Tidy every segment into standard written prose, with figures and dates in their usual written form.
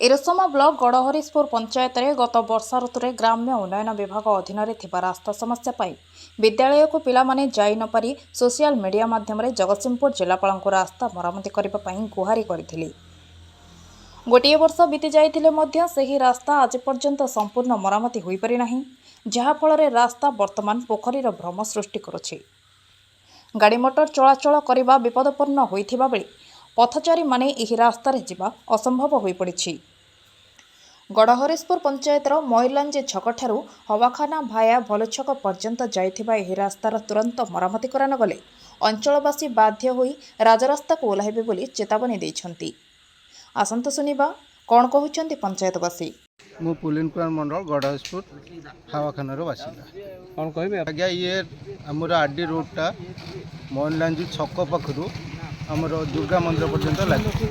एरसमा block गड़हरीशपुर panchayat रे गत वर्षा ऋतु में ग्राम्य उन्नयन विभाग अधीन रास्ता समस्या पाई विद्यालय को पिला माने जाई न पारी सोशल मीडिया माध्यम जगतसिंहपुर जिलापाल को रास्ता मरामती करने गुहारी करथिली। गोटे वर्ष बीती जाइथिले मध्य सही रास्ता आज पर्यंत संपूर्ण मरामती होई पारि नाही, जहा फल रास्ता वर्तमान पोखरीर भ्रम सृष्टि करुछि। गाड़ी मोटर चलाचल करने विपदपूर्ण होइथिबा बेले पथचारी माने एही रास्ता रे जिबा असंभव होई पड़िछि। गड़हरीशपुर पंचायतर मयूरलांजी छकठारू हवाखाना भाया भलुछक पर्यंत जाइथिबा एही रास्तार तुरंत मरामती करान गले अंचलवासी बाध्य होई राजरास्ता को ओह्लाइबे बोली चेतावनी दैछन्ति। आसंत सुनिबा कौन कहउछन्ति पंचायतवासी। मु पुलिन कुमार मंडल गड़हरीशपुर हवाखानार बासिंदा। कौन कह आज्ञा ये आमर आरडी रोडटा मयूरलांजी छक पाखु आमर दुर्गा मंदिर पर्यंत लगे,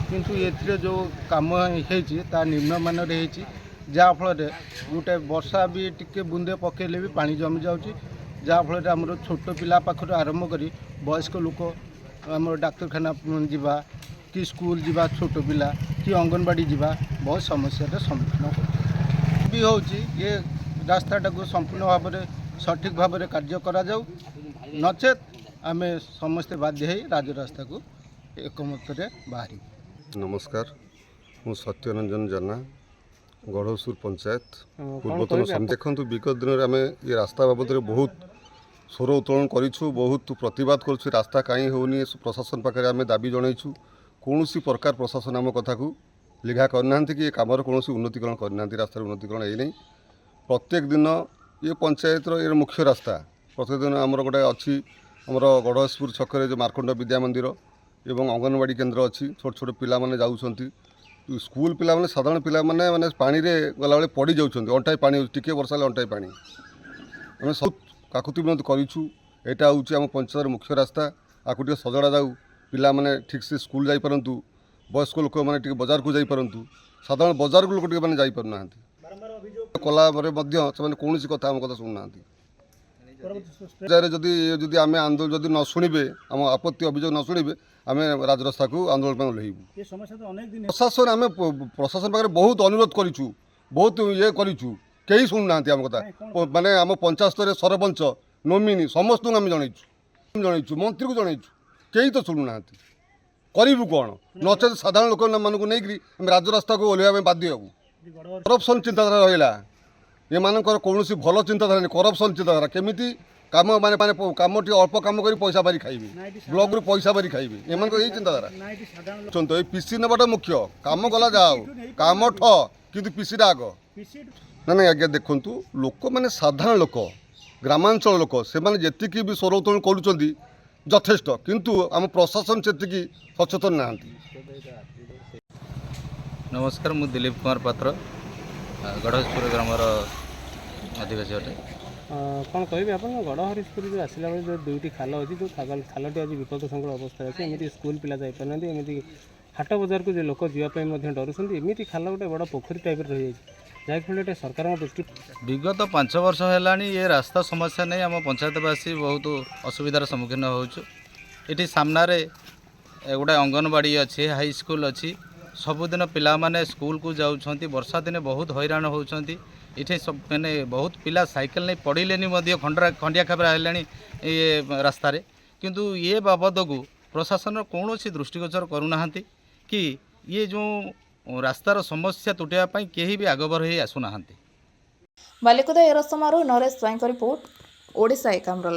किंतु ये जो कम होता निम्नमान जहाँफल गोटे वर्षा भी टिके बुंदे पकेले भी पानी जमी जाऊँगी, जहाँफल आमर छोट पिला पाखर आरंभ कर वयस्क लोक आम डाक्तरखाना जावा कि स्कूल जावा छोट पिला कि अंगनवाड़ी जावा बहुत समस्या सम्मुखीन भी हो। ये रास्ताटा को संपूर्ण भाव में सठिक भाव में कार्य करा जाऊ, नचेत आमे समस्ते बाध्य है राजरास्ता को एकमत बाहरी। नमस्कार, मु सत्यरंजन जेना गढ़हरीशपुर पंचायत पूर्वतन देखु विगत दिन में आम ये रास्ता बाबद बहुत स्वर उत्तोलन करूँ, बहुत प्रतिवाद करूँ। रास्ता कहीं होनी प्रशासन पाखे आम दाबी जनईचु, कौन प्रकार प्रशासन आम कथा को लिखा करना कि कमर कौन उन्नतिकरण करना, रास्तार उन्नतिकरण है। प्रत्येक दिन ये पंचायत ये मुख्य रास्ता प्रत्येक दिन आमर गोटे अच्छी आमर गढ़हरीशपुर छकरे जो मार्कंड विद्या मंदिर एवं अंगनवाड़ी केन्द्र अच्छी छोट छोट पिला माने जाउछंती, स्कूल पिला माने साधारण पिला माने माने पानी रे गला बेले पड़ी जाउछंती, अंटाई पानी टिके वर्षा ले अंटाई पानी आम सब काकुति विनोद करूँ। यहाँ हूँ आम पंचायत मुख्य रास्ता, आपको टे सजड़ा जाऊ, पिला माने ठीक से स्कूल जाई परंतु, वयस्क लोक माने टिके बाजार को जाई परंतु, साधारण बाजार को लोक टिके माने जाई परना कला कौन कथा आम कथा शुणुना जदि आम आंदोलन जदि न शुणे आम आपत्ति अभियोग न शुणे आम राजरास्ता को आंदोलन में ओह्लैबू। प्रशासन आम प्रशासन पाखे बहुत अनुरोध करूँ, बहुत ये करूँ, कहीं शुणुना आम कथा माने आम पंचायत स्तर सरपंच नोमिनी समस्त आम जनईचु मंत्री को जनईचु, कहीं तो शुणुना करूँ कौन नचेत साधारण लोक मानक नहीं राजरास्ता को ओह्लैवा बाध्य हबू। करप्शन चिंताधारा रहा ये मानकर कौन भल चिंताधारा नहीं, करप्शन चिंताधारा केमिति काम माने माने कम टी अल्प कम कर पैसा बारी खाइबे, ब्लॉक रु पैसा बारी खाइबे, एमान यही चिंताधारा चंतो पीसी नबाटा मुख्य काम गला जाओ काम ठ किंतु पीसीटा आग ना ना। आज्ञा देखंतु लोक माने साधारण लोक ग्रामांचल लोक से माने जेतिकी भी स्वर उत्तोलन करूछंती यथेष्ट, किंतु आम प्रशासन सेतिकी सचेतन नाहांती। नमस्कार, मु दिलीप कुमार पात्र गढ़हरीशपुर ग्रामर आदिवासी अटे। कौन कहे आप गढ़हरीशपुर जो आसला बेले जो दुईटी खाल अच्छी जो खालटी आज विपद संकुल अवस्था अच्छी, एमती स्कूल पिला जापार एमती हाट बजार को जो लोक जावाई डरुंट, एमती खाल गोटे बड़ पोखरी टाइप रही है जहाँफल सरकार दृष्टि विगत 5 वर्ष है ये रास्ता समस्या नहीं आम पंचायतवासी बहुत असुविधार सम्मुखीन होती। सामने गोटे अंगनवाड़ी अच्छी, हाई स्कूल अच्छी, सबुदिन पिला माने स्कूल को जाउछंती, वर्षा दिने बहुत हैरान होउछंती। इठे सब मैंने बहुत पिला साइकेल नहीं पड़िलेनी खंडिया खाबरा हेलानी ये रास्ता रे, किंतु ये बाबद को प्रशासन कौन दृष्टिगोचर करूना कि ये जो रास्तार समस्या तुटिया पाई केही भी आगबर हो आसुना। बालिकुदा एरसमारू नरेश स्वाईं रिपोर्ट, ओडिशा एकाम्र।